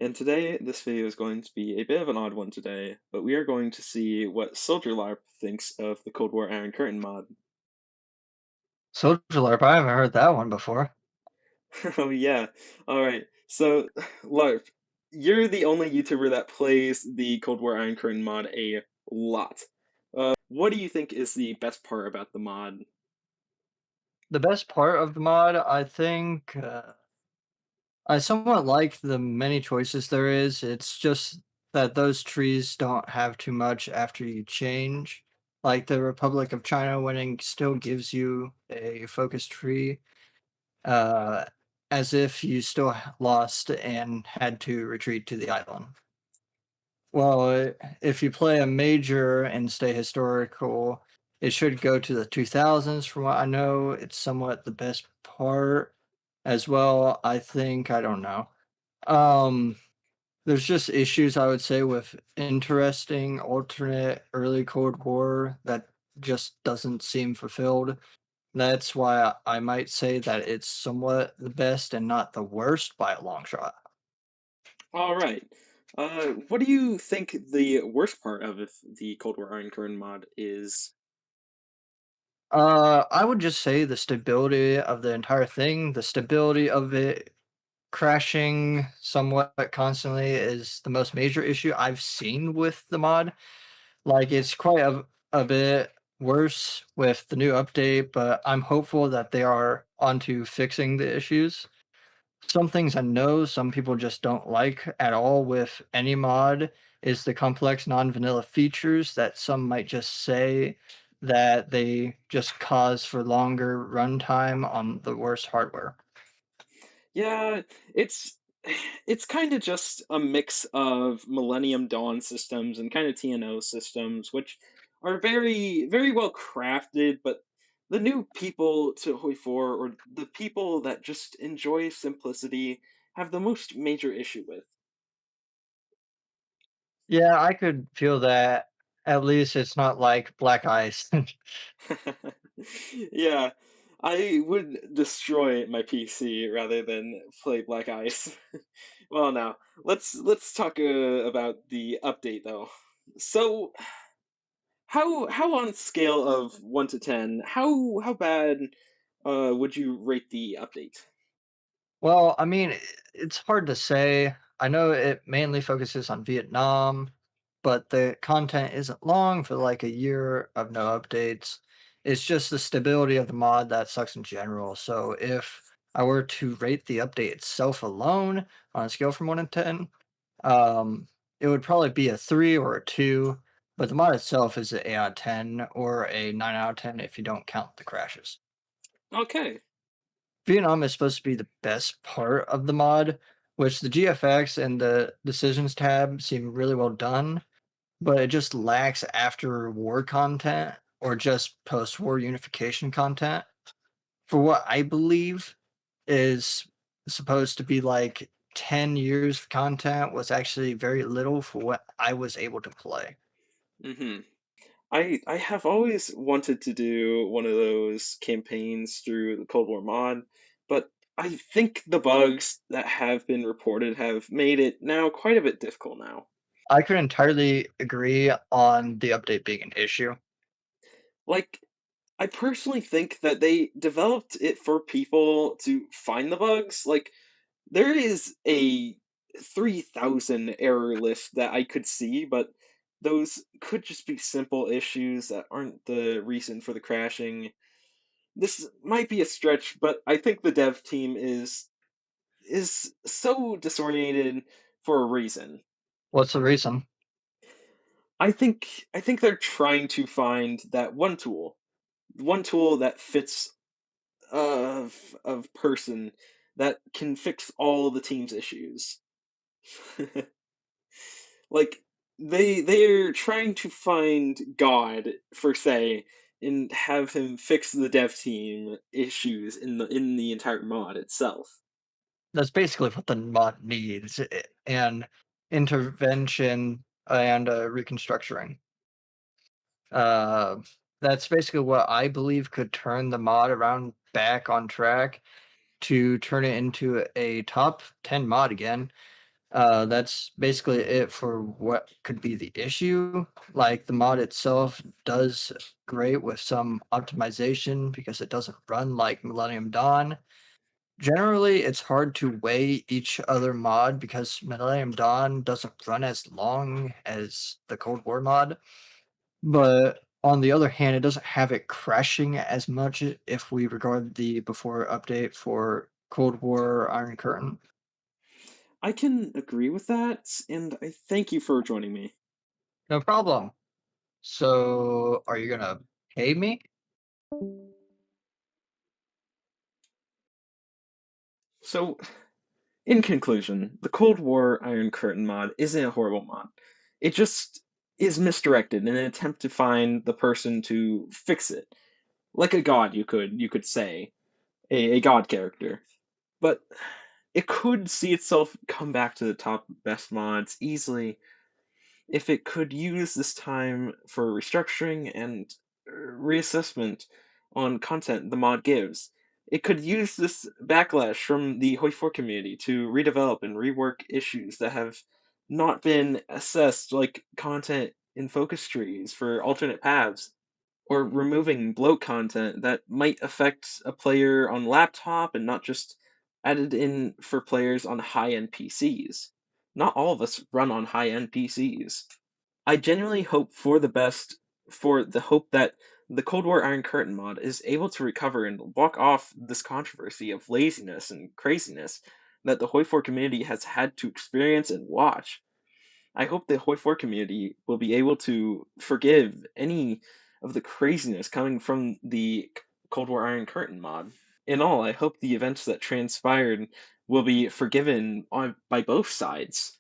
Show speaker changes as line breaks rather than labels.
And today, this video is going to be a bit of an odd one today, but we are going to see what Soldier Larp thinks of the Cold War Iron Curtain mod.
Soldier Larp, I haven't heard that one before.
Oh yeah. Alright. So, Larp, you're the only YouTuber that plays the Cold War Iron Curtain mod a lot. What do you think is the best part about the mod?
The best part of the mod, I think, I somewhat like the many choices there is. It's just that those trees don't have too much after you change. Like the Republic of China winning still gives you a focus tree, uh, as if you still lost and had to retreat to the island. Well, if you play a major and stay historical, it should go to the 2000s from what I know. It's somewhat the best part as well, I think, I don't know. Um, there's just issues I would say with interesting alternate early Cold War that just doesn't seem fulfilled. That's why I might say that it's somewhat the best and not the worst by a long shot.
Alright. What do you think the worst part of the Cold War Iron Curtain mod is?
I would just say the stability of the entire thing, the stability of it crashing somewhat constantly is the most major issue I've seen with the mod. Like it's quite a bit worse with the new update, but I'm hopeful that they are onto fixing the issues. Some things I know some people just don't like at all with any mod is the complex non-vanilla features that some might just say that they just cause for longer runtime on the worst hardware.
Yeah, it's it's kind of just a mix of Millennium Dawn systems and kind of TNO systems, which are very well crafted, but the new people to Hoi 4 or the people that just enjoy simplicity have the most major issue with.
Yeah, I could feel that. At least it's not like black ice.
Yeah, I would destroy my PC rather than play Black Ice. Well, now let's talk about the update though. So, how on a scale of 1 to 10, how bad would you rate the update?
Well, I mean, it's hard to say. I know it mainly focuses on Vietnam, but the content isn't long for like a year of no updates. It's just the stability of the mod that sucks in general. So if I were to rate the update itself alone on a scale from 1 to 10, um, it would probably be a 3 or a 2, but the mod itself is an 8 out of 10 or a 9 out of 10 if you don't count the crashes.
Okay.
Vietnam is supposed to be the best part of the mod, which the GFX and the decisions tab seem really well done, but it just lacks after war content or just post war unification content. For what I believe is supposed to be like 10 years of content was actually very little for what I was able to play.
Mm-hmm. I have always wanted to do one of those campaigns through the Cold War mod, but I think the bugs that have been reported have made it now quite a bit difficult now.
I could entirely agree on the update being an issue.
Like, I personally think that they developed it for people to find the bugs. Like, there is a 3,000 error list that I could see, but those could just be simple issues that aren't the reason for the crashing. This might be a stretch, but I think the dev team is so disoriented for a reason.
What's the reason?
I think they're trying to find that one tool that fits of person that can fix all the team's issues. Like they're trying to find God for say and have him fix the dev team issues in the entire mod itself.
That's basically what the mod needs, and intervention and, reconstructuring. Uh, that's basically what I believe could turn the mod around back on track to turn it into a top 10 mod again. That's basically it for what could be the issue. Like the mod itself does great with some optimization because it doesn't run like Millennium Dawn. Generally, it's hard to weigh each other mod because Millennium Dawn doesn't run as long as the Cold War mod. But on the other hand, it doesn't have it crashing as much if we regard the before update for Cold War Iron Curtain.
I can agree with that, and I thank you for joining me.
No problem. So, are you gonna pay me?
So, in conclusion, the Cold War Iron Curtain mod isn't a horrible mod. It just is misdirected in an attempt to find the person to fix it. Like a god, you could say, a god character. But it could see itself come back to the top best mods easily if it could use this time for restructuring and reassessment on content the mod gives. It could use this backlash from the Hoi 4 community to redevelop and rework issues that have not been assessed, like content in focus trees for alternate paths, or removing bloat content that might affect a player on laptop and not just added in for players on high end PCs. Not all of us run on high end PCs. I genuinely hope for the best, for the hope that the Cold War Iron Curtain mod is able to recover and walk off this controversy of laziness and craziness that the Hoi 4 community has had to experience and watch. I hope the Hoi 4 community will be able to forgive any of the craziness coming from the Cold War Iron Curtain mod. In all, I hope the events that transpired will be forgiven by both sides.